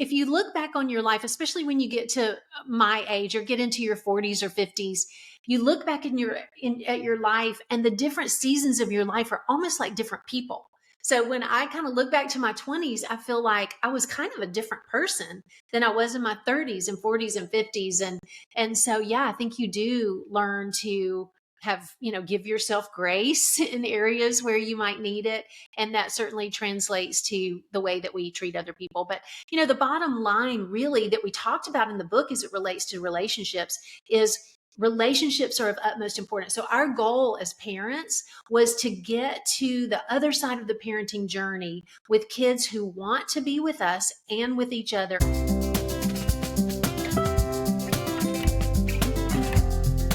if you look back on your life, especially when you get to my age or get into your 40s or 50s, you look back at your life, and the different seasons of your life are almost like different people. So when I kind of look back to my 20s, I feel like I was kind of a different person than I was in my 30s and 40s and 50s. And so, yeah, I think you do learn to have, give yourself grace in areas where you might need it. And that certainly translates to the way that we treat other people. But, the bottom line really that we talked about in the book as it relates to relationships is relationships are of utmost importance. So our goal as parents was to get to the other side of the parenting journey with kids who want to be with us and with each other.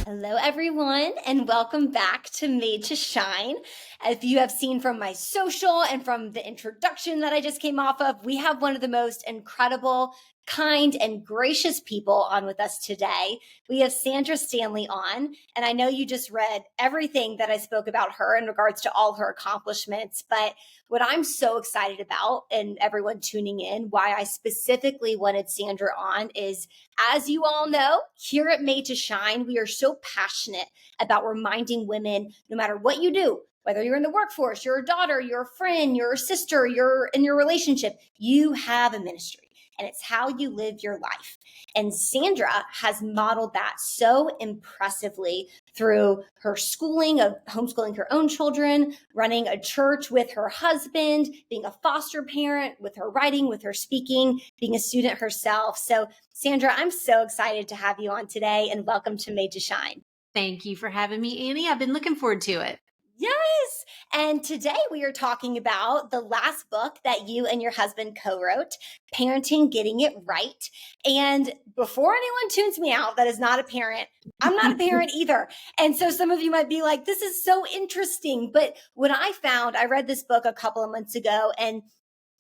Hello, everyone, and welcome back to Made to Shine. As you have seen from my social and from the introduction that I just came off of, we have one of the most incredible, kind, and gracious people on with us today. We have Sandra Stanley on, and I know you just read everything that I spoke about her in regards to all her accomplishments, but what I'm so excited about, and everyone tuning in, why I specifically wanted Sandra on is, as you all know, here at Made to Shine, we are so passionate about reminding women, no matter what you do, whether you're in the workforce, you're a daughter, you're a friend, you're a sister, you're in your relationship, you have a ministry. And it's how you live your life. And Sandra has modeled that so impressively through her schooling of homeschooling her own children, running a church with her husband, being a foster parent, with her writing, with her speaking, being a student herself. So Sandra, I'm so excited to have you on today, and welcome to Made to Shine. Thank you for having me, Annie. I've been looking forward to it. Yes. And today we are talking about the last book that you and your husband co-wrote, Parenting Getting It Right. And before anyone tunes me out that is not a parent, I'm not a parent either. And so some of you might be like, this is so interesting. But what I found, I read this book a couple of months ago, and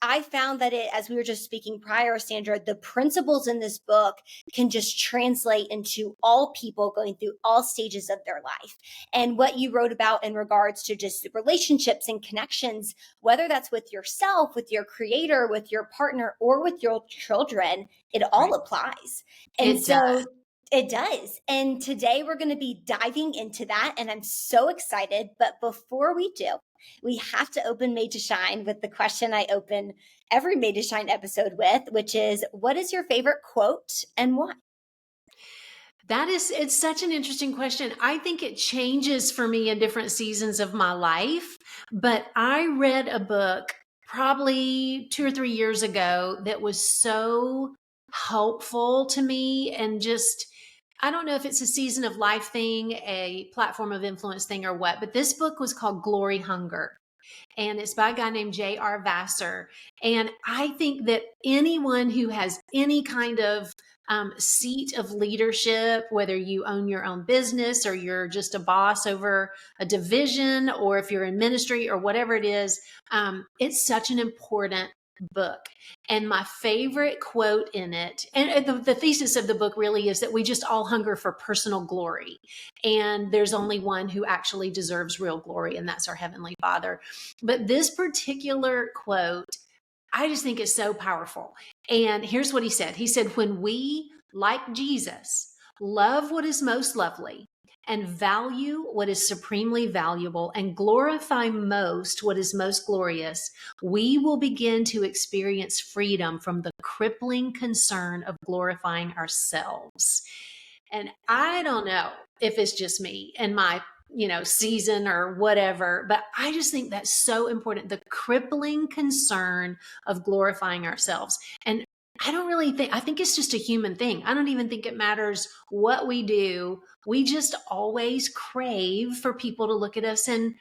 I found that as we were just speaking prior, Sandra, the principles in this book can just translate into all people going through all stages of their life. And what you wrote about in regards to just relationships and connections, whether that's with yourself, with your creator, with your partner, or with your children, it all applies. And it does. And today we're going to be diving into that. And I'm so excited. But before we do, we have to open Made to Shine with the question I open every Made to Shine episode with, which is, what is your favorite quote and why? It's such an interesting question. I think it changes for me in different seasons of my life, but I read a book probably 2 or 3 years ago that was so helpful to me, and just, I don't know if it's a season of life thing, a platform of influence thing, or what, but this book was called Glory Hunger. And it's by a guy named J.R. Vassar. And I think that anyone who has any kind of seat of leadership, whether you own your own business or you're just a boss over a division, or if you're in ministry or whatever it is, it's such an important book. And my favorite quote in it, and the thesis of the book really is that we just all hunger for personal glory. And there's only one who actually deserves real glory, and that's our Heavenly Father. But this particular quote, I just think is so powerful. And here's what he said. He said, when we, like Jesus, love what is most lovely, and value what is supremely valuable, and glorify most what is most glorious, we will begin to experience freedom from the crippling concern of glorifying ourselves. And I don't know if it's just me and my season or whatever, but I just think that's so important. The crippling concern of glorifying ourselves. And I think it's just a human thing. I don't even think it matters what we do. We just always crave for people to look at us and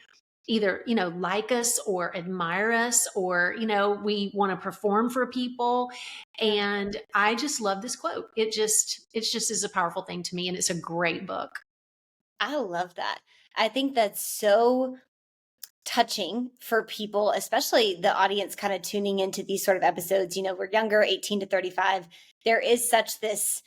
either, like us or admire us, or, we want to perform for people. And I just love this quote. It just is a powerful thing to me. And it's a great book. I love that. I think that's so touching for people, especially the audience kind of tuning into these sort of episodes. We're younger, 18 to 35. There is such this,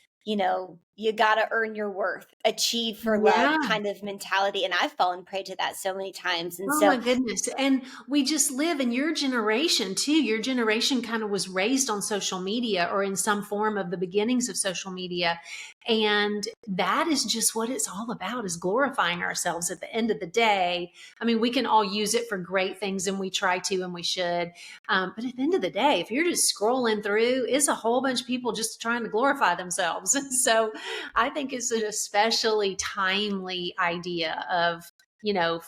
you got to earn your worth, achieve for love Yeah. kind of mentality. And I've fallen prey to that so many times. And Oh so my goodness. And we just live in your generation too. Your generation kind of was raised on social media or in some form of the beginnings of social media. And that is just what it's all about, is glorifying ourselves at the end of the day. I mean, we can all use it for great things, and we try to, and we should. But at the end of the day, if you're just scrolling through, it's a whole bunch of people just trying to glorify themselves. So I think it's an especially timely idea of,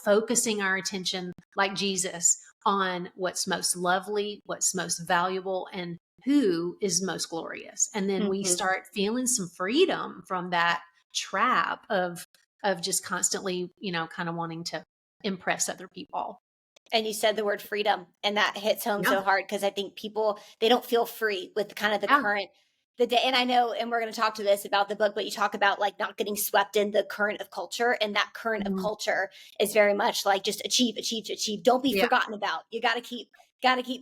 focusing our attention like Jesus on what's most lovely, what's most valuable, and who is most glorious. And then we Mhm. start feeling some freedom from that trap of just constantly, kind of wanting to impress other people. And you said the word freedom, and that hits home Yeah. so hard because I think people, they don't feel free with kind of the Yeah. current, the day. And I know, and we're going to talk to this about the book, but you talk about like not getting swept in the current of culture. And that current of Mhm. culture is very much like just achieve, achieve, achieve. Don't be Yeah. forgotten about. You got to keep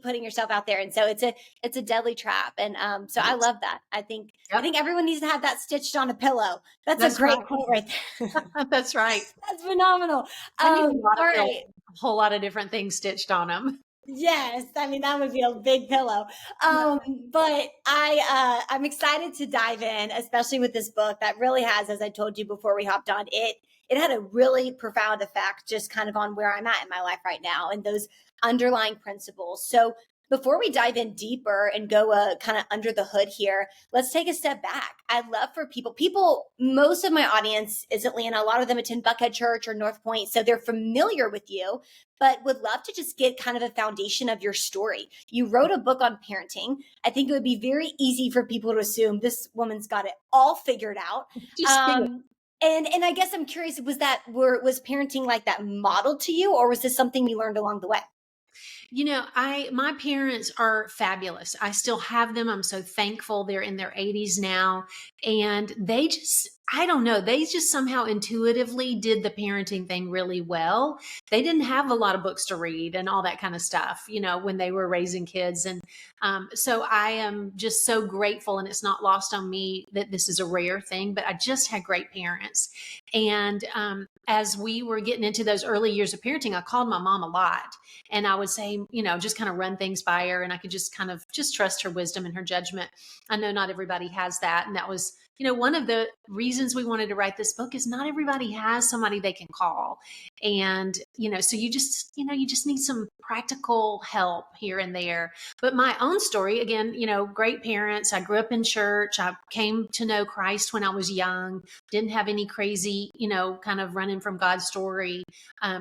putting yourself out there. And so it's a deadly trap. And so I Yes. love that. I think Yep. everyone needs to have that stitched on a pillow. That's a That's great right. quote right there. That's right. That's phenomenal. I need a lot All of pillows, right. a whole lot of different things stitched on them. Yes, I mean that would be a big pillow. But I'm excited to dive in, especially with this book that really has, as I told you before we hopped on, it had a really profound effect just kind of on where I'm at in my life right now and those underlying principles. So before we dive in deeper and go kind of under the hood here, let's take a step back. I'd love for people, most of my audience is Atlanta. A lot of them attend Buckhead Church or Northpoint, so they're familiar with you, but would love to just get kind of a foundation of your story. You wrote a book on parenting. I think it would be very easy for people to assume this woman's got it all figured out. Just figure. And I guess I'm curious, was parenting like that modeled to you, or was this something you learned along the way? My parents are fabulous. I still have them. I'm so thankful. They're in their 80s now. And I don't know, they just somehow intuitively did the parenting thing really well. They didn't have a lot of books to read and all that kind of stuff, when they were raising kids. And so I am just so grateful. And it's not lost on me that this is a rare thing, but I just had great parents. And as we were getting into those early years of parenting, I called my mom a lot. And I would say, just kind of run things by her, and I could just kind of just trust her wisdom and her judgment. I know not everybody has that. And that was, one of the reasons we wanted to write this book is not everybody has somebody they can call. And, so you just need some practical help here and there. But my own story, again, great parents. I grew up in church. I came to know Christ when I was young, didn't have any crazy, kind of running from God's story.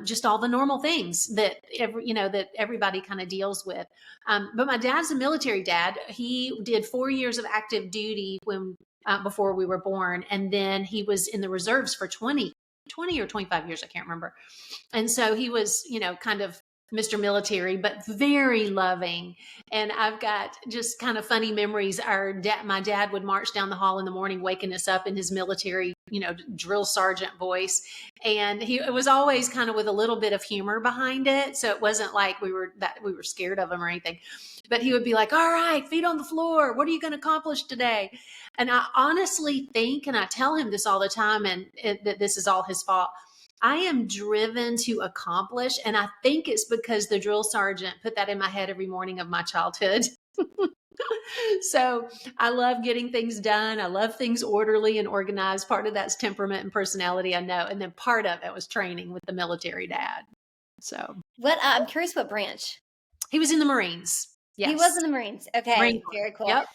Just all the normal things that that everybody kind of deals with. But my dad's a military dad. He did 4 years of active duty before we were born, and then he was in the reserves for 20 or 25 years. I can't remember. And so he was, kind of Mr. Military, but very loving. And I've got just kind of funny memories. My dad would march down the hall in the morning, waking us up in his military, drill sergeant voice. And it was always kind of with a little bit of humor behind it. So it wasn't like we were scared of him or anything, but he would be like, all right, feet on the floor. What are you going to accomplish today? And I honestly think, and I tell him this all the time, and that this is all his fault. I am driven to accomplish. And I think it's because the drill sergeant put that in my head every morning of my childhood. So I love getting things done. I love things orderly and organized. Part of that's temperament and personality, I know. And then part of it was training with the military dad. So I'm curious what branch. he was in the Marines. He was Yes. in the Marines. Marine Okay, Corps. very cool. Yep.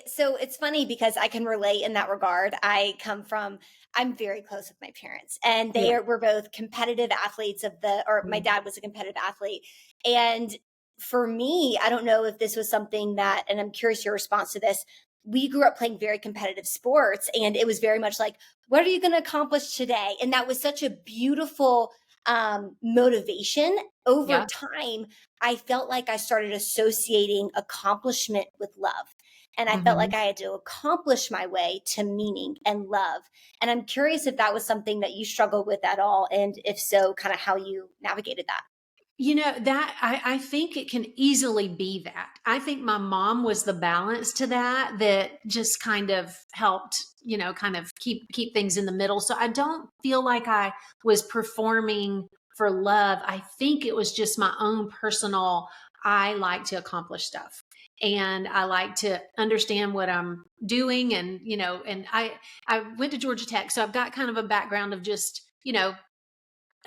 So it's funny because I can relate in that regard. I'm very close with my parents, and Yeah. we're both competitive athletes or my dad was a competitive athlete. And for me, I don't know if this was something that, and I'm curious your response to this. We grew up playing very competitive sports, and it was very much like, what are you going to accomplish today? And that was such a beautiful motivation. Over Yeah. time, I felt like I started associating accomplishment with love. And I felt Mhm. like I had to accomplish my way to meaning and love. And I'm curious if that was something that you struggled with at all. And if so, kind of how you navigated that. That I think it can easily be that. I think my mom was the balance to that just kind of helped, kind of keep things in the middle. So I don't feel like I was performing for love. I think it was just my own personal, I like to accomplish stuff. And I like to understand what I'm doing. And I went to Georgia Tech. So I've got kind of a background of just,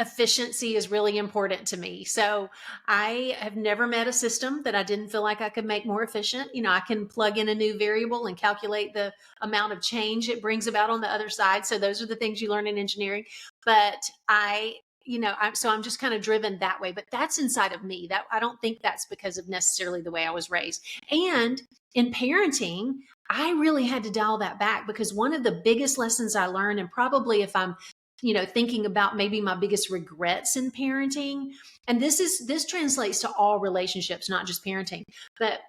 efficiency is really important to me. So I have never met a system that I didn't feel like I could make more efficient. I can plug in a new variable and calculate the amount of change it brings about on the other side. So those are the things you learn in engineering. But I'm just kind of driven that way. But that's inside of me. That I don't think that's because of necessarily the way I was raised. And in parenting, I really had to dial that back because one of the biggest lessons I learned, and probably if I'm thinking about maybe my biggest regrets in parenting. And this translates to all relationships, not just parenting. But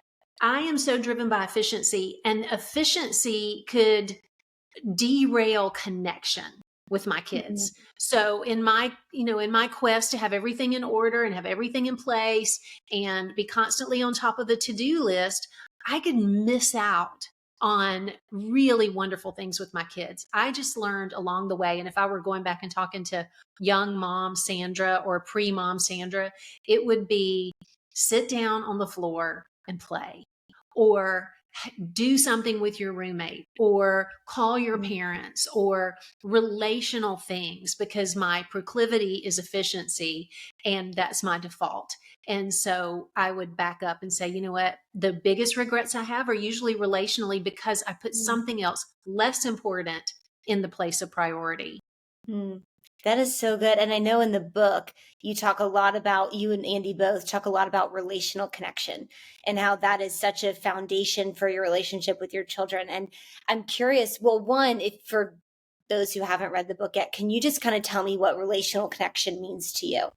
I am so driven by efficiency, and efficiency could derail connection with my kids. Mhm. So in my quest to have everything in order and have everything in place and be constantly on top of the to-do list, I could miss out on really wonderful things with my kids. I just learned along the way. And if I were going back and talking to young mom Sandra or pre-mom Sandra, it would be sit down on the floor and play, or do something with your roommate, or call your parents, or relational things, because my proclivity is efficiency and that's my default. And so I would back up and say, you know what? The biggest regrets I have are usually relationally because I put something else less important in the place of priority. Mm. That is so good. And I know in the book, you talk a lot about, you and Andy both talk a lot about relational connection and how that is such a foundation for your relationship with your children. And I'm curious, well, one, if for those who haven't read the book yet, can you just kind of tell me what relational connection means to you?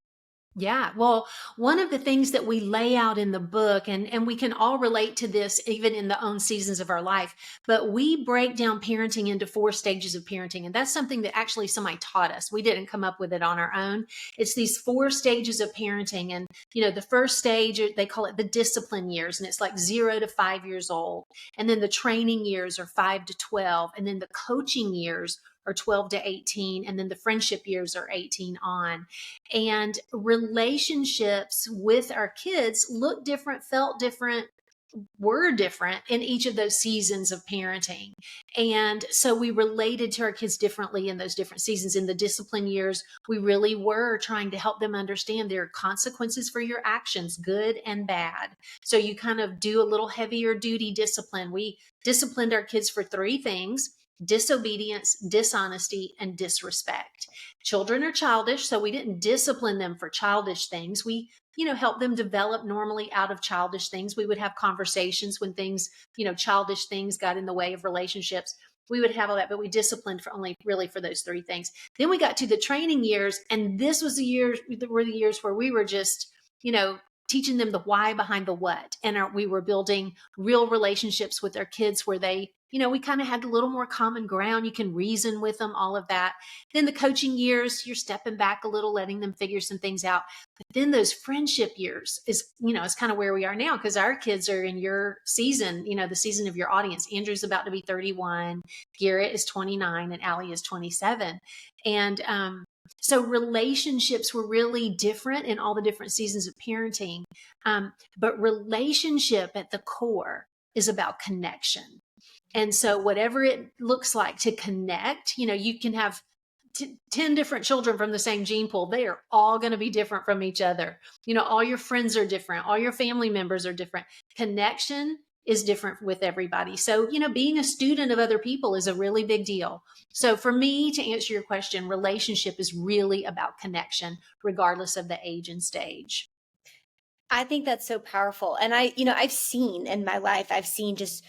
Yeah. Well, one of the things that we lay out in the book, and we can all relate to this even in the own seasons of our life, but we break down parenting into 4 stages of parenting. And that's something that actually somebody taught us. We didn't come up with it on our own. It's these 4 stages of parenting. And, the first stage, they call it the discipline years, and it's like 0 to 5 years old. And then the training years are 5 to 12. And then the coaching years are 12 to 18. And then the friendship years are 18 on. And relationships with our kids look different, felt different, were different in each of those seasons of parenting. And so we related to our kids differently in those different seasons. In the discipline years, we really were trying to help them understand there are consequences for your actions, good and bad. So you kind of do a little heavier duty discipline. We disciplined our kids for 3 things: disobedience, dishonesty, and disrespect. Children are childish, so we didn't discipline them for childish things. We help them develop normally out of childish things. We would have conversations when things, childish things got in the way of relationships. We would have all that, but we disciplined for only really for those 3 things. Then we got to the training years, and this was were the years where we were just, teaching them the why behind the what. And we were building real relationships with our kids where they, we kind of had a little more common ground. You can reason with them, all of that. Then the coaching years, you're stepping back a little, letting them figure some things out. But then those friendship years is kind of where we are now, because our kids are in your season, the season of your audience. Andrew's about to be 31, Garrett is 29, and Allie is 27. And so relationships were really different in all the different seasons of parenting. But relationship at the core is about connection. And so whatever it looks like to connect, you can have 10 different children from the same gene pool. They are all going to be different from each other. All your friends are different. All your family members are different. Connection is different with everybody. So, being a student of other people is a really big deal. So for me, to answer your question, relationship is really about connection, regardless of the age and stage. I think that's so powerful. And I've seen in my life, I've seen just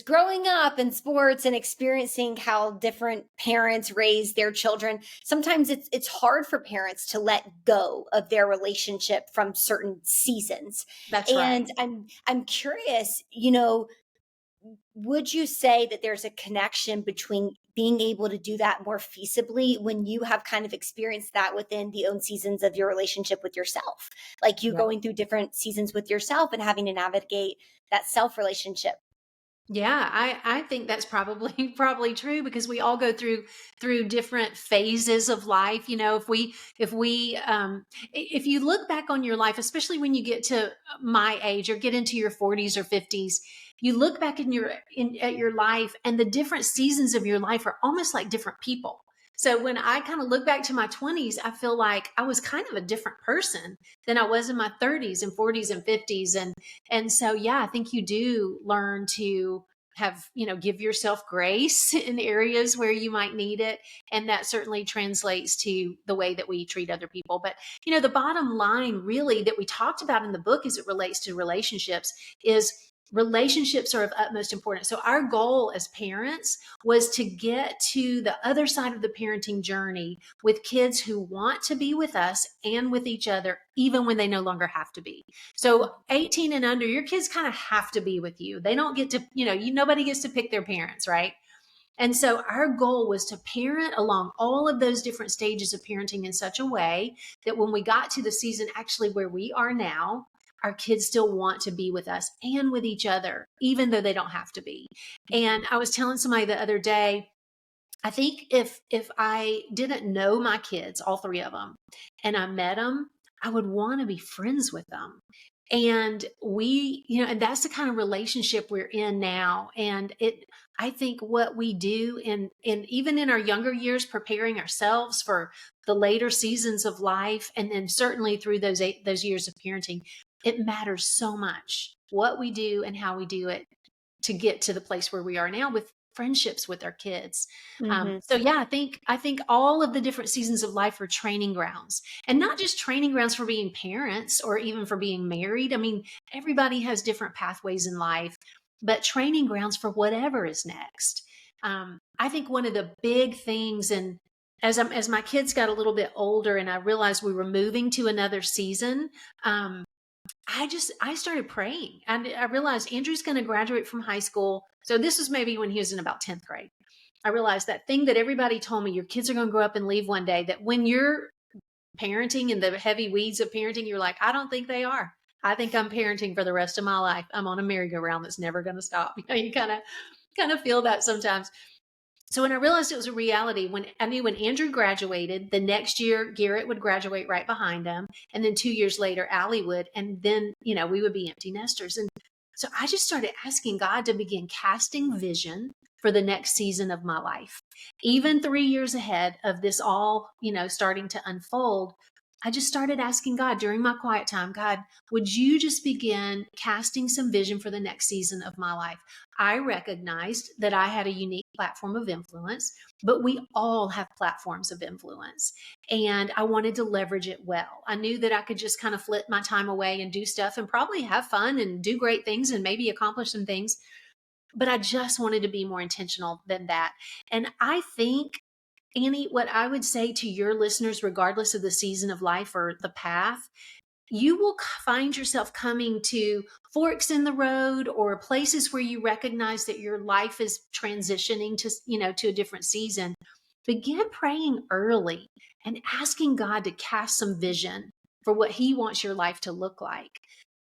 growing up in sports and experiencing how different parents raise their children. Sometimes it's hard for parents to let go of their relationship from certain seasons. That's right. And I'm curious, would you say that there's a connection between being able to do that more feasibly when you have kind of experienced that within the own seasons of your relationship with yourself. Like you Yep. going through different seasons with yourself and having to navigate that self relationship. Yeah, I think that's probably probably true because we all go through different phases of life. You know, if you look back on your life, especially when you get to my age or get into your 40s or 50s, you look back at your life, and the different seasons of your life are almost like different people. So when I kind of look back to my 20s, I feel like I was kind of a different person than I was in my 30s and 40s and 50s. And so, yeah, I think you do learn to have, give yourself grace in areas where you might need it. And that certainly translates to the way that we treat other people. But, the bottom line really that we talked about in the book as it relates to relationships is relationships are of utmost importance. So our goal as parents was to get to the other side of the parenting journey with kids who want to be with us and with each other, even when they no longer have to be. So 18 and under, your kids kind of have to be with you. They don't get to, nobody gets to pick their parents, right? And so our goal was to parent along all of those different stages of parenting in such a way that when we got to the season actually where we are now, our kids still want to be with us and with each other, even though they don't have to be. And I was telling somebody the other day, I think if I didn't know my kids, all three of them, and I met them, I would want to be friends with them. And and that's the kind of relationship we're in now. And I think what we do in even in our younger years, preparing ourselves for the later seasons of life, and then certainly through those years of parenting, it matters so much what we do and how we do it to get to the place where we are now with friendships with our kids. Mm-hmm. So yeah, I think all of the different seasons of life are training grounds, and not just training grounds for being parents or even for being married. I mean, everybody has different pathways in life, but training grounds for whatever is next. I think one of the big things, and as my kids got a little bit older and I realized we were moving to another season, I started praying, and I realized Andrew's going to graduate from high school. So this was maybe when he was in about 10th grade. I realized that thing that everybody told me, your kids are going to grow up and leave one day, that when you're parenting in the heavy weeds of parenting, you're like, I don't think they are. I think I'm parenting for the rest of my life. I'm on a merry-go-round that's never going to stop. You kind of feel that sometimes. So when I realized it was a reality, when Andrew graduated, the next year Garrett would graduate right behind him, and then 2 years later Allie would, and then we would be empty nesters. And so I just started asking God to begin casting vision for the next season of my life, even 3 years ahead of this all starting to unfold. I just started asking God during my quiet time, God, would you just begin casting some vision for the next season of my life? I recognized that I had a unique platform of influence, but we all have platforms of influence. And I wanted to leverage it well. I knew that I could just kind of flit my time away and do stuff and probably have fun and do great things and maybe accomplish some things. But I just wanted to be more intentional than that. And I think, Annie, what I would say to your listeners, regardless of the season of life or the path, you will find yourself coming to forks in the road or places where you recognize that your life is transitioning to a different season. Begin praying early and asking God to cast some vision for what He wants your life to look like.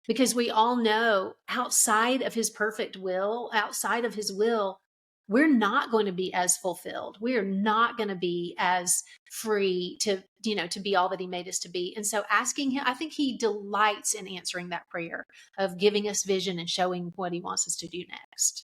Because we all know outside of His perfect will, outside of His will, we're not going to be as fulfilled. We are not going to be as free to be all that He made us to be. And so asking Him, I think He delights in answering that prayer of giving us vision and showing what He wants us to do next.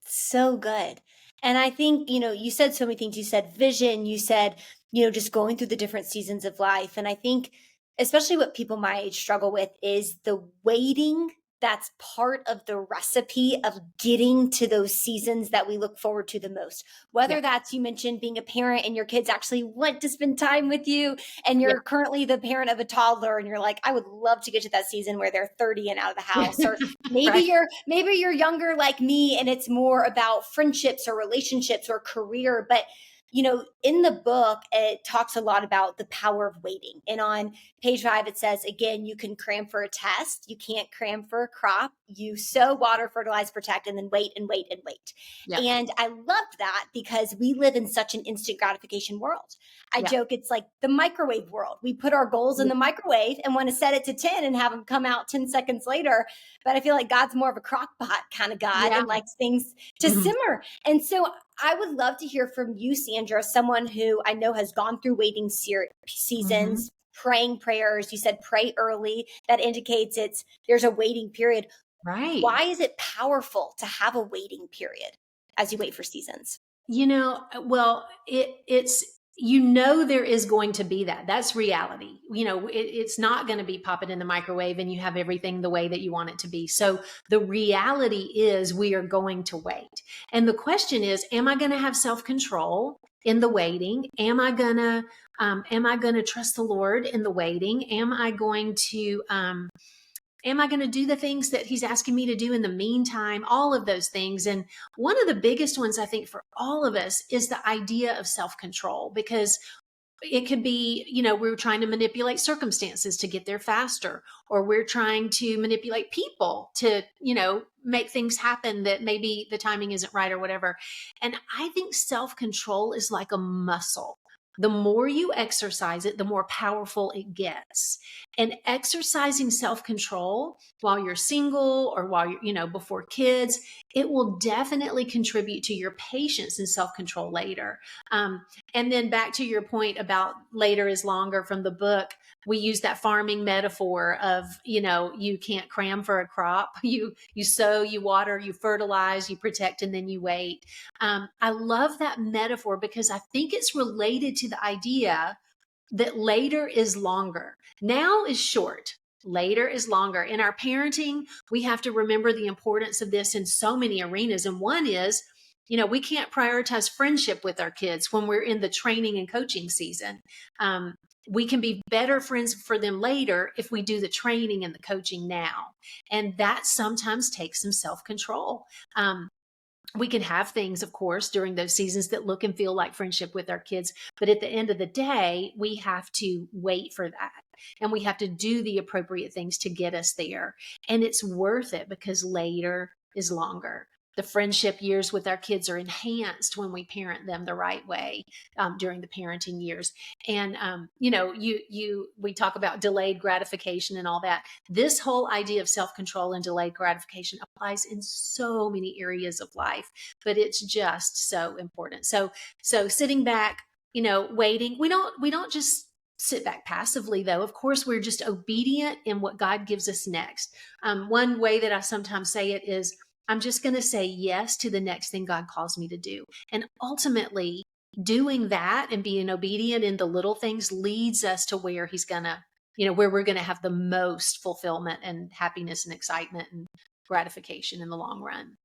So good. And I think, you said so many things. You said vision, you said, just going through the different seasons of life. And I think, especially what people my age struggle with is the waiting that's part of the recipe of getting to those seasons that we look forward to the most. Whether that's, you mentioned being a parent and your kids actually want to spend time with you, and you're currently the parent of a toddler and you're like, I would love to get to that season where they're 30 and out of the house. Or maybe you're younger like me and it's more about friendships or relationships or career. But in the book, it talks a lot about the power of waiting. And on page 5, it says, again, you can cram for a test. You can't cram for a crop. You sow, water, fertilize, protect, and then wait and wait and wait. Yeah. And I loved that because we live in such an instant gratification world. I joke it's like the microwave world. We put our goals in the microwave and want to set it to 10 and have them come out 10 seconds later. But I feel like God's more of a crock pot kind of God and likes things to simmer. And so I would love to hear from you, Sandra, someone who I know has gone through waiting seasons, praying prayers. You said pray early. That indicates there's a waiting period. Right. Why is it powerful to have a waiting period as you wait for seasons? Well, it's there is going to be that's reality. It's not going to be pop it in the microwave and you have everything the way that you want it to be. So the reality is we are going to wait. And the question is, am I going to have self-control in the waiting? Am I going to trust the Lord in the waiting? Am I going to do the things that he's asking me to do in the meantime? All of those things. And one of the biggest ones, I think, for all of us is the idea of self-control, because it could be, we're trying to manipulate circumstances to get there faster, or we're trying to manipulate people to, make things happen that maybe the timing isn't right or whatever. And I think self-control is like a muscle. The more you exercise it, the more powerful it gets. And exercising self-control while you're single or while you're, before kids, it will definitely contribute to your patience and self-control later. And then back to your point about later is longer from the book, we use that farming metaphor of, you can't cram for a crop. You sow, you water, you fertilize, you protect, and then you wait. I love that metaphor because I think it's related to the idea that later is longer. Now is short. Later is longer. In our parenting, we have to remember the importance of this in so many arenas. And one is, we can't prioritize friendship with our kids when we're in the training and coaching season. We can be better friends for them later if we do the training and the coaching now. And that sometimes takes some self-control. We can have things, of course, during those seasons that look and feel like friendship with our kids. But at the end of the day, we have to wait for that. And we have to do the appropriate things to get us there. And it's worth it because later is longer. The friendship years with our kids are enhanced when we parent them the right way during the parenting years. And, we talk about delayed gratification and all that. This whole idea of self-control and delayed gratification applies in so many areas of life, but it's just so important. So sitting back, waiting, we don't just sit back passively, though. Of course, we're just obedient in what God gives us next. One way that I sometimes say it is, I'm just going to say yes to the next thing God calls me to do. And ultimately, doing that and being obedient in the little things leads us to where he's going to, where we're going to have the most fulfillment and happiness and excitement and gratification in the long run.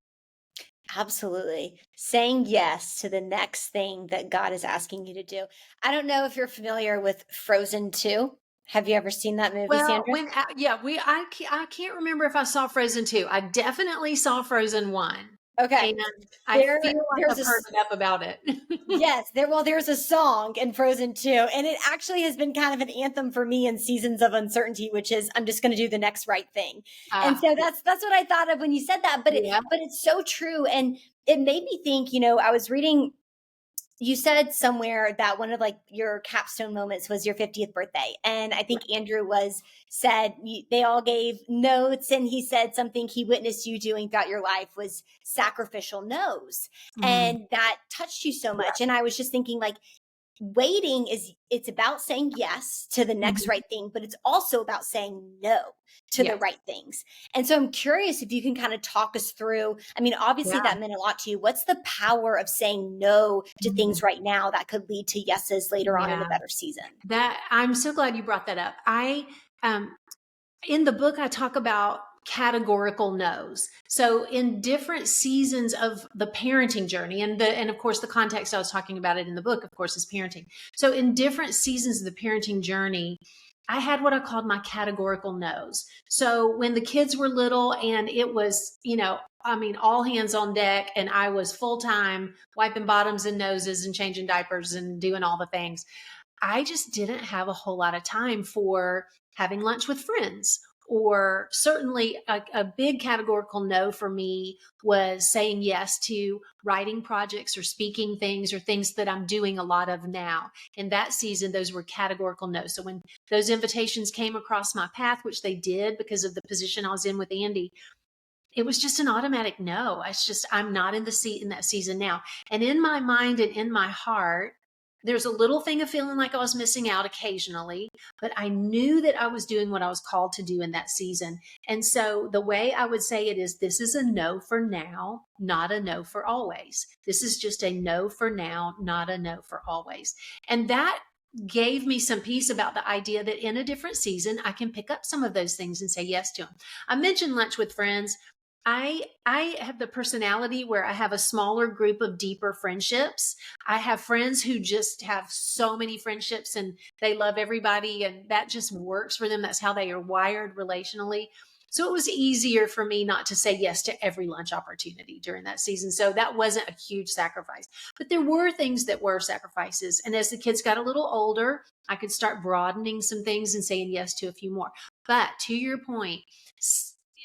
Absolutely. Saying yes to the next thing that God is asking you to do. I don't know if you're familiar with Frozen 2. Have you ever seen that movie, Well, Sandra? I can't remember if I saw Frozen 2. I definitely saw Frozen 1. Okay. And I feel like I've heard enough about it. Yes, there's a song in Frozen 2, and it actually has been kind of an anthem for me in seasons of uncertainty, which is I'm just going to do the next right thing. And so that's what I thought of when you said that, but it's so true. And it made me think, I was reading, you said somewhere that one of your capstone moments was your 50th birthday. And I think Andrew said they all gave notes, and he said something he witnessed you doing throughout your life was sacrificial no's. And that touched you so much. And I was just thinking waiting it's about saying yes to the next right thing, but it's also about saying no to the right things. And so I'm curious if you can kind of talk us through, obviously that meant a lot to you. What's the power of saying no to things right now that could lead to yeses later on in a better season? That I'm so glad you brought that up. In the book, I talk about categorical no's. So in different seasons of the parenting journey, and of course the context I was talking about it in the book, of course, is parenting. So in different seasons of the parenting journey, I had what I called my categorical no's. So when the kids were little and it was, all hands on deck and I was full time wiping bottoms and noses and changing diapers and doing all the things, I just didn't have a whole lot of time for having lunch with friends. Or certainly a big categorical no for me was saying yes to writing projects or speaking things or things that I'm doing a lot of now. In that season, those were categorical no. So when those invitations came across my path, which they did because of the position I was in with Andy, it was just an automatic no. It's just, I'm not in the seat in that season now. And in my mind and in my heart, there's a little thing of feeling like I was missing out occasionally, but I knew that I was doing what I was called to do in that season. And so the way I would say it is, this is a no for now, not a no for always. This is just a no for now, not a no for always. And that gave me some peace about the idea that in a different season, I can pick up some of those things and say yes to them. I mentioned lunch with friends. I have the personality where I have a smaller group of deeper friendships. I have friends who just have so many friendships and they love everybody and that just works for them. That's how they are wired relationally. So it was easier for me not to say yes to every lunch opportunity during that season. So that wasn't a huge sacrifice, but there were things that were sacrifices. And as the kids got a little older, I could start broadening some things and saying yes to a few more. But to your point,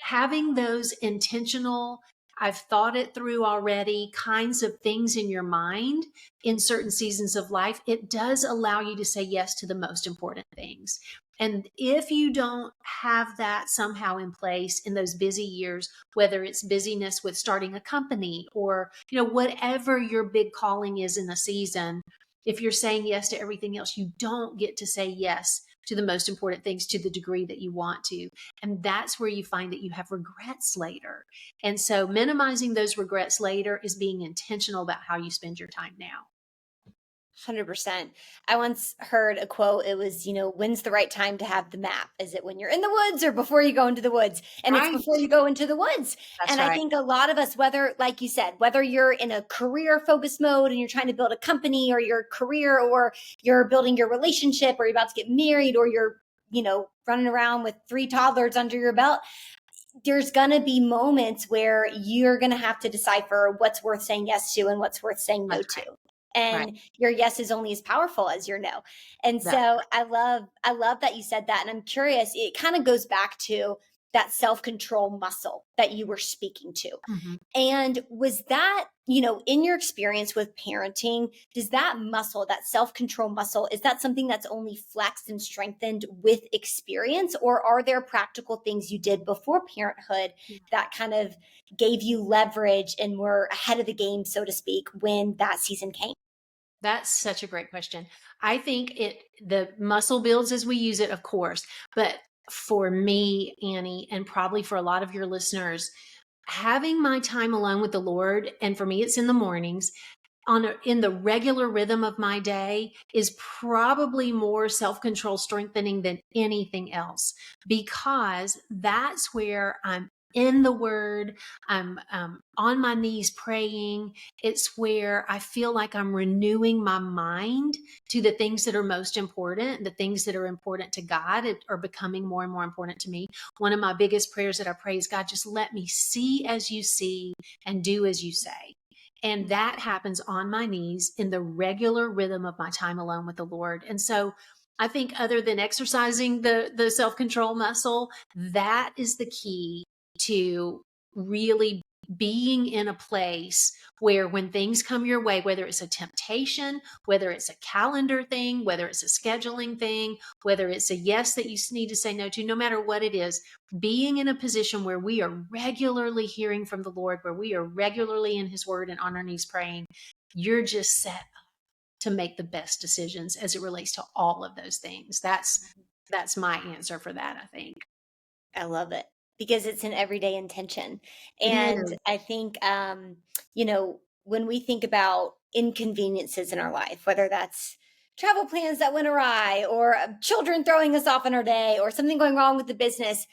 having those intentional, I've thought it through already kinds of things in your mind in certain seasons of life, it does allow you to say yes to the most important things. And if you don't have that somehow in place in those busy years, whether it's busyness with starting a company or, whatever your big calling is in the season, if you're saying yes to everything else, you don't get to say yes to the most important things to the degree that you want to. And that's where you find that you have regrets later. And so minimizing those regrets later is being intentional about how you spend your time now. 100%. I once heard a quote. It was, when's the right time to have the map? Is it when you're in the woods or before you go into the woods? And Right. It's before you go into the woods. That's And right. I think a lot of us, whether, like you said, whether you're in a career focused mode and you're trying to build a company or your career, or you're building your relationship, or you're about to get married, or you're, running around with 3 toddlers under your belt, there's going to be moments where you're going to have to decipher what's worth saying yes to and what's worth saying no That's to. right. And Right. your yes is only as powerful as your no. And That's so I love that you said that. And I'm curious, it kind of goes back to that self-control muscle that you were speaking to. Mhm. And was that, in your experience with parenting, does that muscle, that self-control muscle, is that something that's only flexed and strengthened with experience? Or are there practical things you did before parenthood that kind of gave you leverage and were ahead of the game, so to speak, when that season came? That's such a great question. I think the muscle builds as we use it, of course, but for me, Annie, and probably for a lot of your listeners, having my time alone with the Lord, and for me, it's in the mornings, in the regular rhythm of my day is probably more self-control strengthening than anything else, because that's where I'm in the word. I'm on my knees praying. It's where I feel like I'm renewing my mind to the things that are most important. The things that are important to God are becoming more and more important to me. One of my biggest prayers that I pray is, God, just let me see as you see and do as you say. And that happens on my knees in the regular rhythm of my time alone with the Lord. And so I think, other than exercising the self-control muscle, that is the key to really being in a place where when things come your way, whether it's a temptation, whether it's a calendar thing, whether it's a scheduling thing, whether it's a yes that you need to say no to, no matter what it is, being in a position where we are regularly hearing from the Lord, where we are regularly in his word and on our knees praying, you're just set up to make the best decisions as it relates to all of those things. That's my answer for that, I think. I love it because it's an everyday intention. It And is. I think, when we think about inconveniences in our life, whether that's travel plans that went awry or children throwing us off in our day or something going wrong with the business,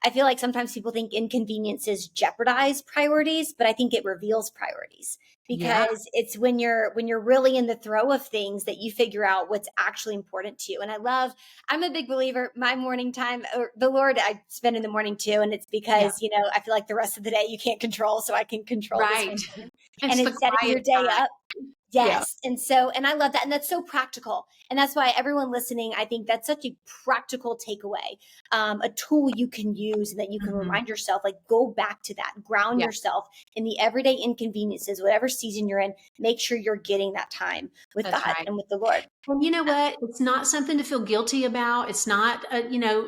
I feel like sometimes people think inconveniences jeopardize priorities, but I think it reveals priorities, Yeah. because it's when you're really in the throw of things that you figure out what's actually important to you. And I'm a big believer, my morning time, or the Lord I spend in the morning too. And it's Yeah. because, I feel like the rest of the day you can't control, so I can control this Right. one thing. And It's the it's setting quiet your day time. up. Yeah. Yes. And I love that. And that's so practical. And that's why everyone listening, I think that's such a practical takeaway, a tool you can use and that you can Mhm. remind yourself, like, go back to that, ground Yeah. yourself in the everyday inconveniences, whatever season you're in, make sure you're getting that time with That's God right. and with the Lord. And you know what? It's not something to feel guilty about. It's not,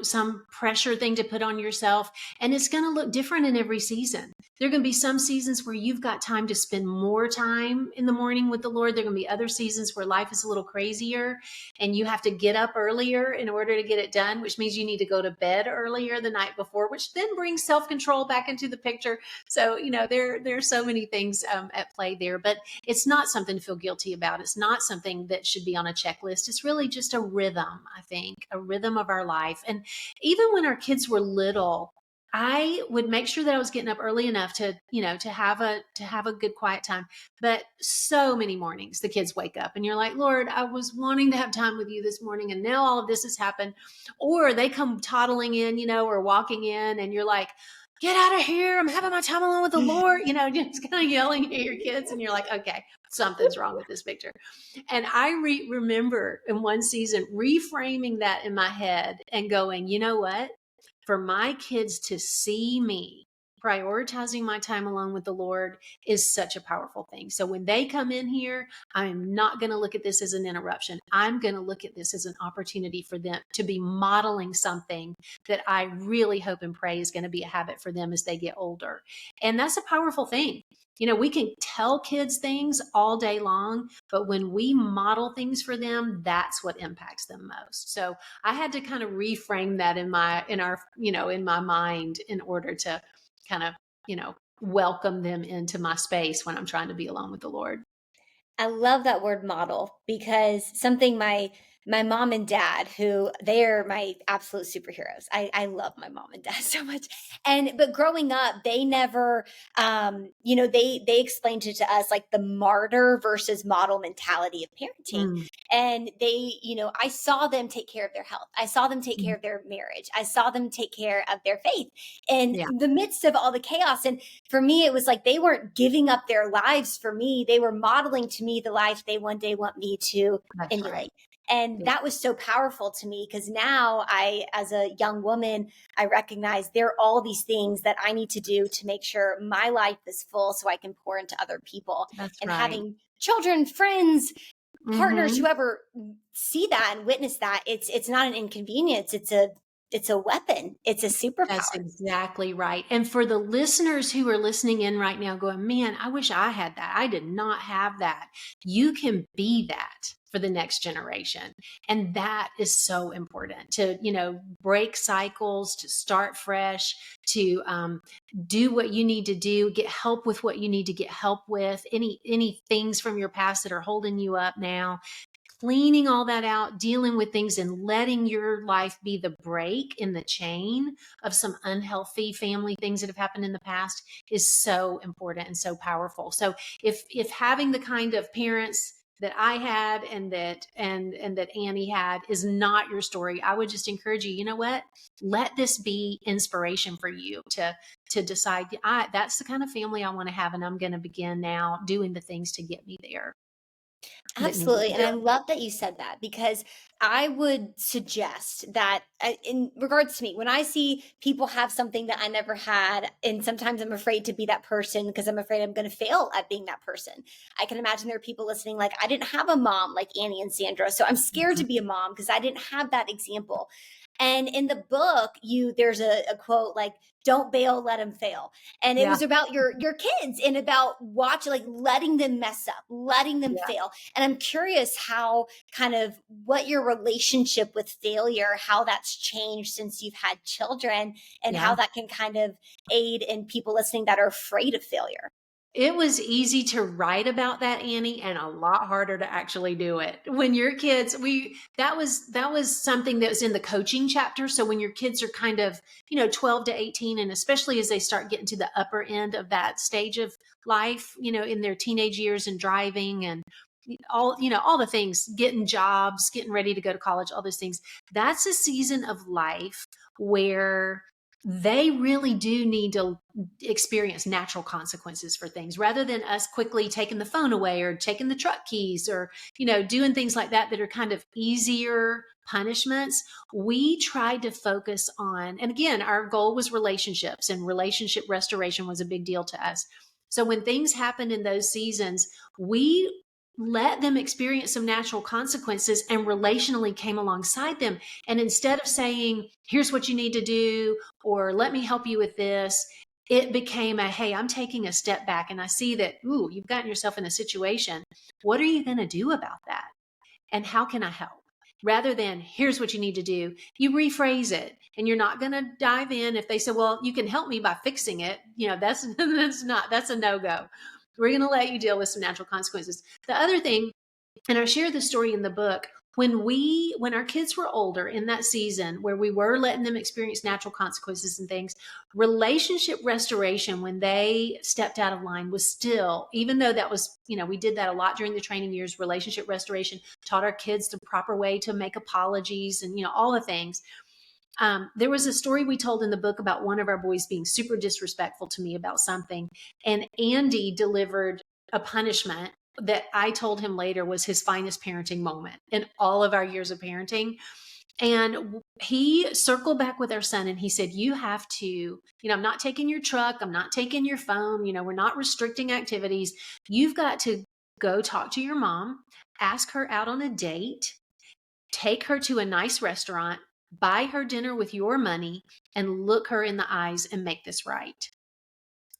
some pressure thing to put on yourself. And it's going to look different in every season. There are going to be some seasons where you've got time to spend more time in the morning with the Lord. There are going to be other seasons where life is a little crazier and you have to get up earlier in order to get it done, which means you need to go to bed earlier the night before, which then brings self-control back into the picture. So, there are so many things at play there, but it's not something to feel guilty about. It's not something that should be on a checklist. It's really just a rhythm, I think, a rhythm of our life. And even when our kids were little, I would make sure that I was getting up early enough to have a good quiet time. But so many mornings the kids wake up and you're like, Lord, I was wanting to have time with you this morning and now all of this has happened. Or they come toddling in, or walking in and you're like, get out of here. I'm having my time alone with the Lord, just kind of yelling at your kids. And you're like, okay, something's wrong with this picture. And I remember in one season reframing that in my head and going, you know what? For my kids to see me prioritizing my time alone with the Lord is such a powerful thing. So when they come in here, I'm not going to look at this as an interruption. I'm going to look at this as an opportunity for them to be modeling something that I really hope and pray is going to be a habit for them as they get older. And that's a powerful thing. We can tell kids things all day long, but when we model things for them, that's what impacts them most. So I had to kind of reframe that in my mind in order to kind of, welcome them into my space when I'm trying to be alone with the Lord. I love that word model, because something my mom and dad, who they are my absolute superheroes. I love my mom and dad so much. But growing up, they never they explained it to us, like, the martyr versus model mentality of parenting. Mm, And I saw them take care of their health. I saw them take care mm, of their marriage. I saw them take care of their faith in yeah, the midst of all the chaos. And for me, it was like they weren't giving up their lives for me. They were modeling to me the life they one day want me to that's right. emulate. And Yeah, that was so powerful to me, because now as a young woman, I recognize there are all these things that I need to do to make sure my life is full so I can pour into other people. that's And right. having children, friends, partners, Hmm. whoever see that and witness that, it's not an inconvenience. It's a weapon. It's a That's superpower. exactly right. And for the listeners who are listening in right now going, man, I wish I had that. I did not have that. You can be that for the next generation. And that is so important to, break cycles, to start fresh, to do what you need to do, get help with what you need to get help with, any things from your past that are holding you up now, cleaning all that out, dealing with things and letting your life be the break in the chain of some unhealthy family things that have happened in the past is so important and so powerful. So if having the kind of parents that I had and that Annie had is not your story, I would just encourage you, you know what? Let this be inspiration for you to decide that's the kind of family I want to have, and I'm going to begin now doing the things to get me there that need to Absolutely. be And I done. love that you said that, because I would suggest that, in regards to me, when I see people have something that I never had, and sometimes I'm afraid to be that person because I'm afraid I'm going to fail at being that person. I can imagine there are people listening, like, I didn't have a mom like Annie and Sandra, so I'm scared to be a mom because I didn't have that example. And in the book, there's a quote like, "Don't bail, let them fail." And it Yeah. was about your kids and about like letting them mess up, letting them Yeah. fail. And I'm curious how, kind of, what your relationship with failure, how that's changed since you've had children, and how Yeah. that can kind of aid in people listening that are afraid of failure. It was easy to write about that, Annie, and a lot harder to actually do it. When your kids, that was something that was in the coaching chapter. So when your kids are kind of, 12 to 18, and especially as they start getting to the upper end of that stage of life, in their teenage years and driving and all the things, getting jobs, getting ready to go to college, all those things. That's a season of life where they really do need to experience natural consequences for things rather than us quickly taking the phone away or taking the truck keys or, doing things like that are kind of easier punishments. We tried to focus on, and again, our goal was relationships, and relationship restoration was a big deal to us. So when things happened in those seasons, we let them experience some natural consequences and relationally came alongside them. And instead of saying, here's what you need to do, or let me help you with this, it became a, hey, I'm taking a step back and I see that, ooh, you've gotten yourself in a situation. What are you going to do about that? And how can I help? Rather than, here's what you need to do, you rephrase it, and you're not going to dive in. If they say, well, you can help me by fixing it, that's that's a no-go. We're going to let you deal with some natural consequences. The other thing, and I share the story in the book, when our kids were older in that season where we were letting them experience natural consequences and things, relationship restoration, when they stepped out of line, was still, even though that was, we did that a lot during the training years, relationship restoration, taught our kids the proper way to make apologies and, all the things. There was a story we told in the book about one of our boys being super disrespectful to me about something. And Andy delivered a punishment that I told him later was his finest parenting moment in all of our years of parenting. And he circled back with our son and he said, you have to, I'm not taking your truck. I'm not taking your phone. We're not restricting activities. You've got to go talk to your mom, ask her out on a date, take her to a nice restaurant, buy her dinner with your money, and look her in the eyes and make this right.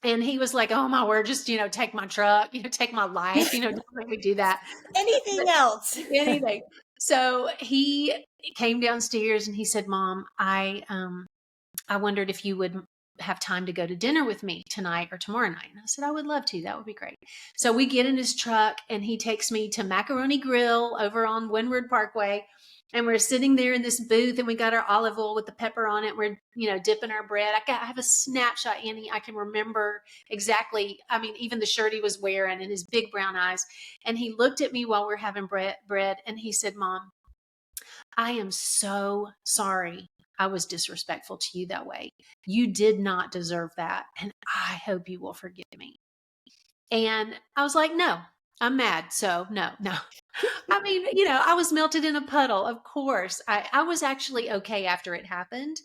And he was like, oh my word, just, take my truck, take my life, don't make me do that. Anything else? Anything. So he came downstairs and he said, Mom, I wondered if you would have time to go to dinner with me tonight or tomorrow night. And I said, I would love to. That would be great. So we get in his truck and he takes me to Macaroni Grill over on Windward Parkway. And we're sitting there in this booth and we got our olive oil with the pepper on it. We're, dipping our bread. I have a snapshot, Annie. I can remember exactly. I mean, even the shirt he was wearing and his big brown eyes. And he looked at me while we're having bread and he said, Mom, I am so sorry I was disrespectful to you that way. You did not deserve that. And I hope you will forgive me. And I was like, no, I'm mad. So no. I mean, I was melted in a puddle. Of course, I was actually okay after it happened.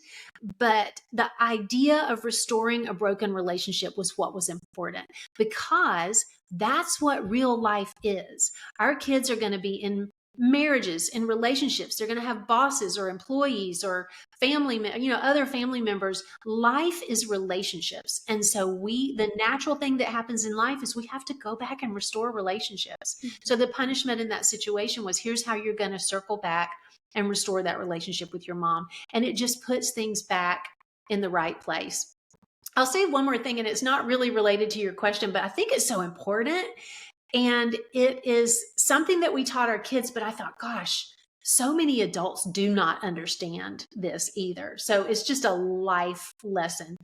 But the idea of restoring a broken relationship was what was important, because that's what real life is. Our kids are going to be in marriages, in relationships. They're going to have bosses or employees or family, other family members. Life is relationships. And so the natural thing that happens in life is we have to go back and restore relationships. So the punishment in that situation was, here's how you're going to circle back and restore that relationship with your mom. And it just puts things back in the right place. I'll say one more thing, and it's not really related to your question, but I think it's so important. And it is something that we taught our kids, but I thought, gosh, so many adults do not understand this either. So it's just a life lesson.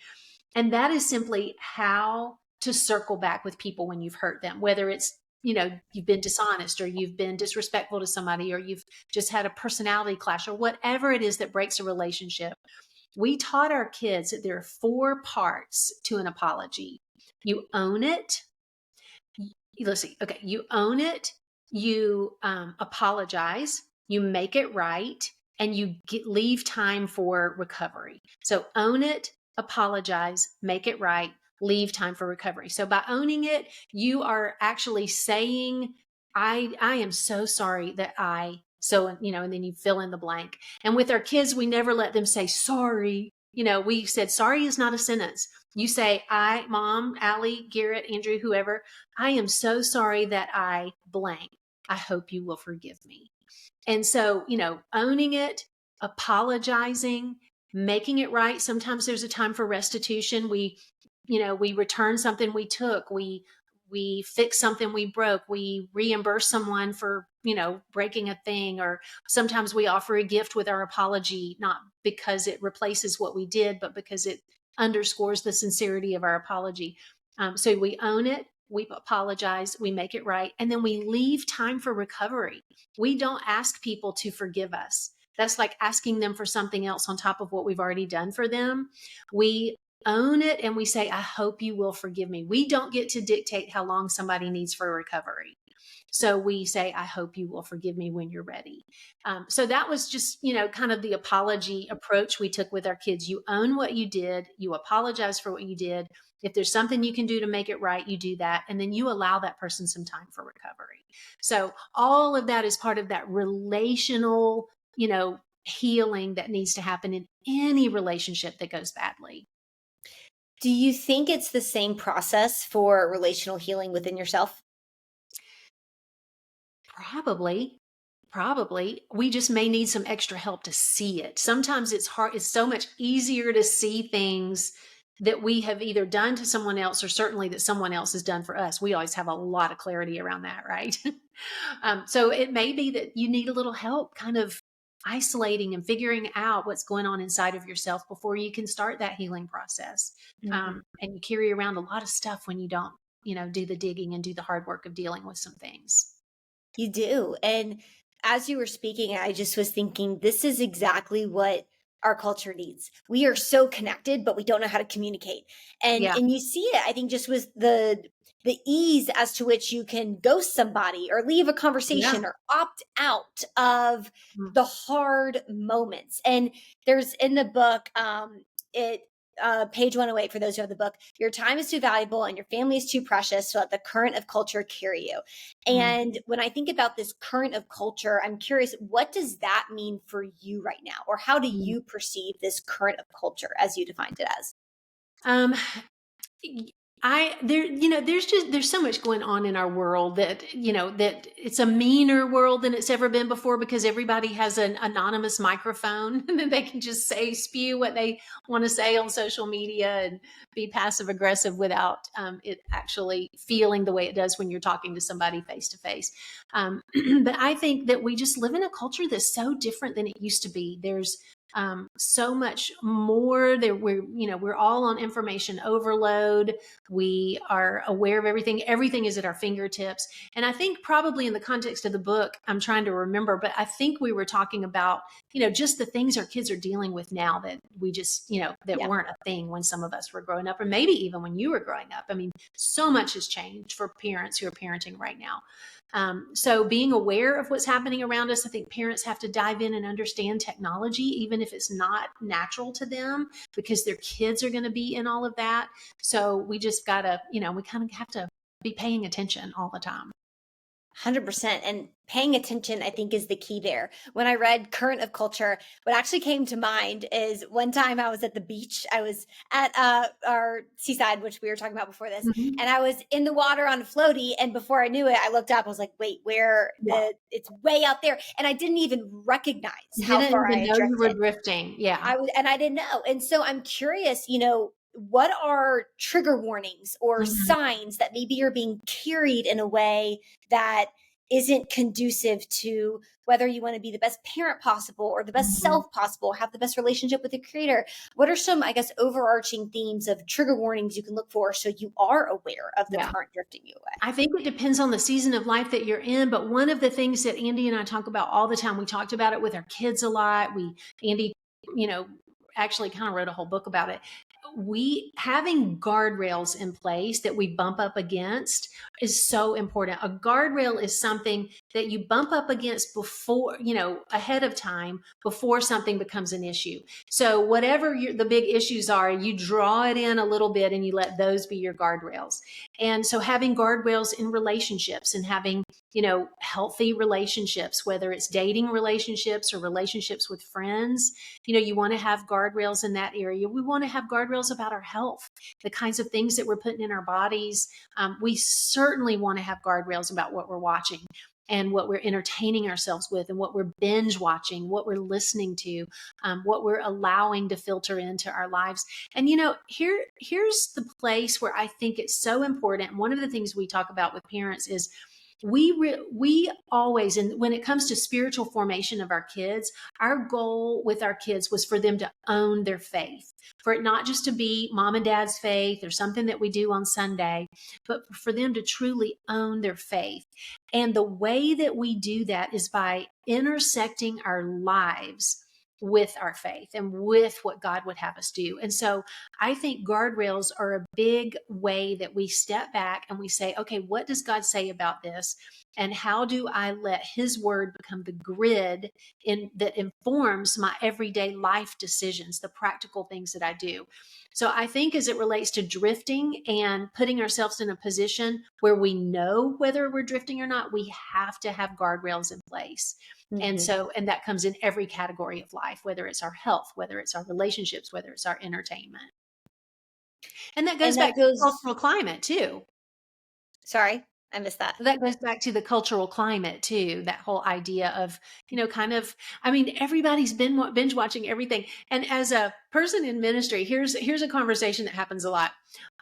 And that is simply how to circle back with people when you've hurt them, whether it's, you've been dishonest or you've been disrespectful to somebody or you've just had a personality clash or whatever it is that breaks a relationship. We taught our kids that there are 4 parts to an apology. You own it. Let's see. Okay. You own it. You apologize. You make it right. And you leave time for recovery. So own it, apologize, make it right, leave time for recovery. So by owning it, you are actually saying, I am so sorry that and then you fill in the blank. And with our kids, we never let them say sorry. We said, sorry is not a sentence. You say, Mom, Allie, Garrett, Andrew, whoever, I am so sorry that I blank. I hope you will forgive me. And so, owning it, apologizing, making it right. Sometimes there's a time for restitution. We return something we took. We we fix something we broke, we reimburse someone for, breaking a thing, or sometimes we offer a gift with our apology, not because it replaces what we did, but because it underscores the sincerity of our apology. So we own it, we apologize, we make it right, and then we leave time for recovery. We don't ask people to forgive us. That's like asking them for something else on top of what we've already done for them. We own it and we say, I hope you will forgive me. We don't get to dictate how long somebody needs for recovery. So we say, I hope you will forgive me when you're ready. So that was just, kind of the apology approach we took with our kids. You own what you did. You apologize for what you did. If there's something you can do to make it right, you do that. And then you allow that person some time for recovery. So all of that is part of that relational, healing that needs to happen in any relationship that goes badly. Do you think it's the same process for relational healing within yourself? Probably. We just may need some extra help to see it. Sometimes it's hard. It's so much easier to see things that we have either done to someone else, or certainly that someone else has done for us. We always have a lot of clarity around that, right? So it may be that you need a little help kind of isolating and figuring out what's going on inside of yourself before you can start that healing process. And you carry around a lot of stuff when you don't, do the digging and do the hard work of dealing with some things. You do. And as you were speaking, I just was thinking, this is exactly what our culture needs. We are so connected, but we don't know how to communicate. And Yeah. and you see it, I think, just with the ease as to which you can ghost somebody or leave a Yeah. conversation or opt out of Mm. the hard moments. And there's in the book, it page 108, for those who have the book, your time is too valuable and your family is too precious to let the current of culture carry you. Mm. And when I think about this current of culture, I'm curious, what does that mean for you right now? Or how do Mm. you perceive this current of culture as you defined it as? Um, there's so much going on in our world that it's a meaner world than it's ever been before, because everybody has an anonymous microphone and then they can just spew what they want to say on social media and be passive aggressive without it actually feeling the way it does when you're talking to somebody face to face. But I think that we just live in a culture that's so different than it used to be. There's so much more there. We're all on information overload. We are aware of everything. Everything is at our fingertips. And I think probably in the context of the book, I'm trying to remember, but I think we were talking about, just the things our kids are dealing with now that we just, that Yeah. weren't a thing when some of us were growing up, or maybe even when you were growing up. I mean, so much has changed for parents who are parenting right now. So being aware of what's happening around us, I think parents have to dive in and understand technology, even if it's not natural to them, because their kids are going to be in all of that. So we just got to, we kind of have to be paying attention all the time. 100%. And paying attention, I think, is the key there. When I read Current of Culture, what actually came to mind is one time I was at the beach. I was at our seaside, which we were talking about before this, Mm-hmm. and I was in the water on a floaty. And before I knew it, I looked up. I was like, "Wait, where? Yeah. It's way out there," and I didn't even recognize You how didn't far I even had know you were drifted. drifting. Yeah. I didn't know. And so I'm curious, what are trigger warnings or Mm-hmm. signs that maybe you're being carried in a way that isn't conducive to whether you want to be the best parent possible or the best Mm-hmm. self possible, have the best relationship with the creator? What are some, I guess, overarching themes of trigger warnings you can look for so you are aware of the Yeah. current drifting you away? I think it depends on the season of life that you're in. But one of the things that Andy and I talk about all the time, we talked about it with our kids a lot. Andy, actually kind of wrote a whole book about it. We having guardrails in place that we bump up against is so important. A guardrail is something that you bump up against before, ahead of time, before something becomes an issue. So whatever the big issues are, you draw it in a little bit and you let those be your guardrails. And so having guardrails in relationships and having, healthy relationships, whether it's dating relationships or relationships with friends, you want to have guardrails in that area. We want to have guardrails about our health, the kinds of things that we're putting in our bodies. We certainly want to have guardrails about what we're watching. and what we're entertaining ourselves with, and what we're binge watching, what we're listening to, what we're allowing to filter into our lives. And here's the place where I think it's so important. One of the things we talk about with parents is we always, and when it comes to spiritual formation of our kids, our goal with our kids was for them to own their faith, for it not just to be mom and dad's faith or something that we do on Sunday, but for them to truly own their faith. And the way that we do that is by intersecting our lives with our faith and with what God would have us do. And so I think guardrails are a big way that we step back and we say, okay, what does God say about this? And how do I let his word become the grid that informs my everyday life decisions, the practical things that I do? So I think as it relates to drifting and putting ourselves in a position where we know whether we're drifting or not, we have to have guardrails in place. And that comes in every category of life, whether it's our health, whether it's our relationships, whether it's our entertainment. And that goes back to the cultural climate too. Sorry, I missed that. That goes back to the cultural climate too. That whole idea of, I mean, everybody's been binge watching everything. And as a person in ministry, here's a conversation that happens a lot.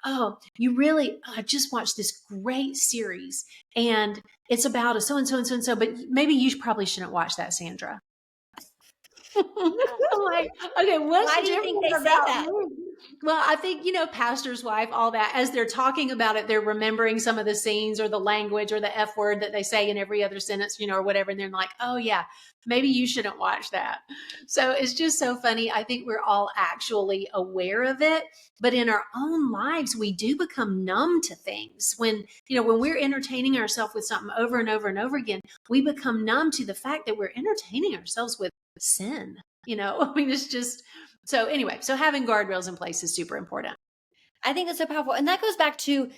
Oh, I just watched this great series and it's about a so-and-so and so-and-so, but maybe you probably shouldn't watch that, Sandra. I'm like, okay, why do you think they say that? Well, I think, pastor's wife, all that, as they're talking about it, they're remembering some of the scenes or the language or the F word that they say in every other sentence, or whatever. And they're like, oh yeah, maybe you shouldn't watch that. So it's just so funny. I think we're all actually aware of it, but in our own lives, we do become numb to things. When we're entertaining ourselves with something over and over and over again, we become numb to the fact that we're entertaining ourselves with sin. I mean, it's just, so anyway, so having guardrails in place is super important. I think that's so powerful. And that goes back to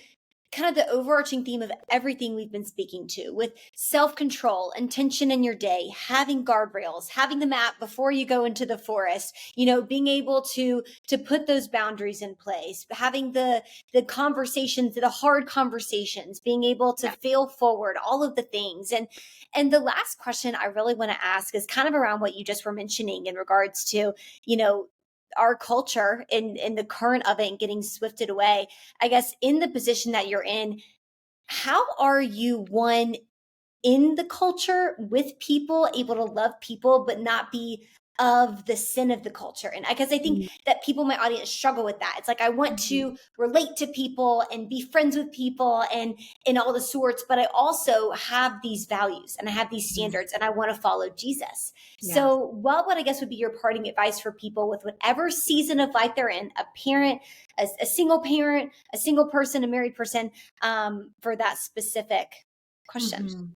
kind of the overarching theme of everything we've been speaking to, with self-control, intention in your day, having guardrails, having the map before you go into the forest, being able to put those boundaries in place, having the conversations, the hard conversations, being able to fail forward, all of the things. And the last question I really want to ask is kind of around what you just were mentioning in regards to, our culture in the current of it and getting swifted away. I guess in the position that you're in, how are you, one, in the culture with people, able to love people, but not be of the sin of the culture? And I think that people in my audience struggle with that. It's like, I want to relate to people and be friends with people and in all the sorts, but I also have these values and I have these standards and I want to follow Jesus. Yeah. So what I guess would be your parting advice for people with whatever season of life they're in, a parent, a single parent, a single person, a married person, for that specific question?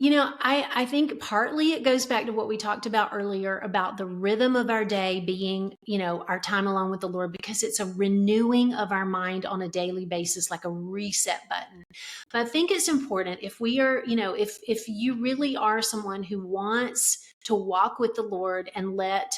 I think partly it goes back to what we talked about earlier about the rhythm of our day being, our time alone with the Lord, because it's a renewing of our mind on a daily basis, like a reset button. But I think it's important if we are, if you really are someone who wants to walk with the Lord and let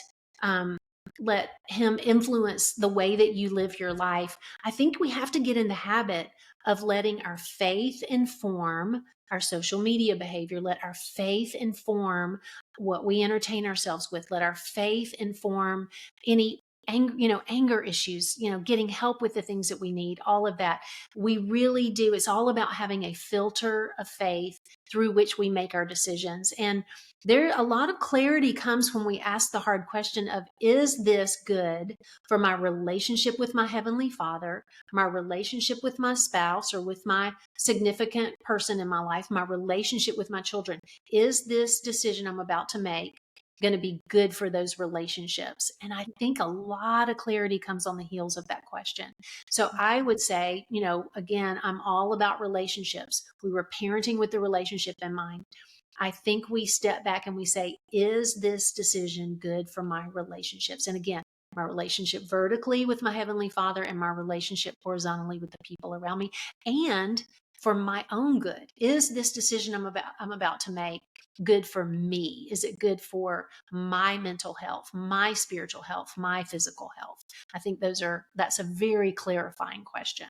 him influence the way that you live your life, I think we have to get in the habit of letting our faith inform our social media behavior. Let our faith inform what we entertain ourselves with. Let our faith inform any anger issues, getting help with the things that we need, all of that. We really do. It's all about having a filter of faith through which we make our decisions. And a lot of clarity comes when we ask the hard question of, is this good for my relationship with my Heavenly Father, my relationship with my spouse or with my significant person in my life, my relationship with my children? Is this decision I'm about to make going to be good for those relationships? And I think a lot of clarity comes on the heels of that question. So I would say, again, I'm all about relationships. We were parenting with the relationship in mind. I think we step back and we say, is this decision good for my relationships? And again, my relationship vertically with my Heavenly Father and my relationship horizontally with the people around me, and for my own good. Is this decision I'm about to make good for me? Is it good for my mental health, my spiritual health, my physical health? I think that's a very clarifying question.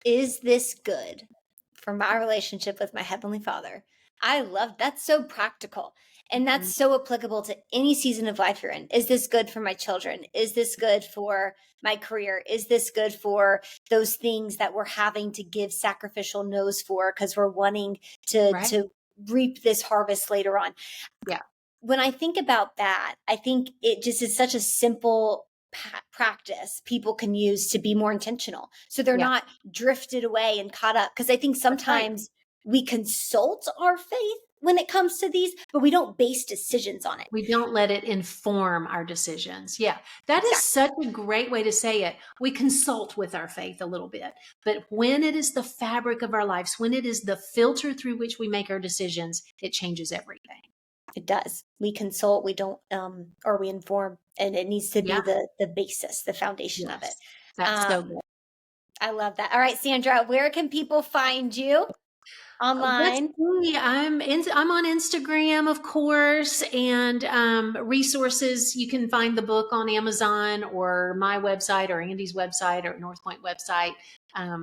Is this good for my relationship with my Heavenly Father, I love that's so practical. And that's Mhm. so applicable to any season of life you're in. Is this good for my children? Is this good for my career? Is this good for those things that we're having to give sacrificial no's for because we're wanting Right. to reap this harvest later on? Yeah. When I think about that, I think it just is such a simple practice people can use to be more intentional. So they're Yeah. not drifted away and caught up. Because I think That's right. sometimes we consult our faith when it comes to these, but we don't base decisions on it. We don't let it inform our decisions. Yeah, that is Exactly. such a great way to say it. We consult with our faith a little bit, but when it is the fabric of our lives, when it is the filter through which we make our decisions, it changes everything. It does. We consult, we don't, or we inform, and it needs to be Yeah. the basis, the foundation of it. Yes. That's so good. I love that. All right, Sandra, where can people find you Let's online? see. I'm on Instagram, of course, and resources. You can find the book on Amazon or my website or Andy's website or Northpoint website.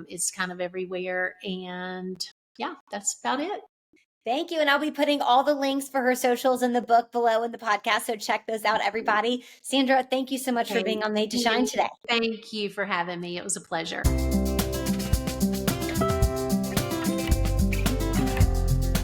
It's kind of everywhere, and yeah, that's about it. Thank you. And I'll be putting all the links for her socials in the book below in the podcast. So check those out, everybody. Sandra, thank you so much for Thank being on Made to Shine you. today. Thank you for having me. It was a pleasure.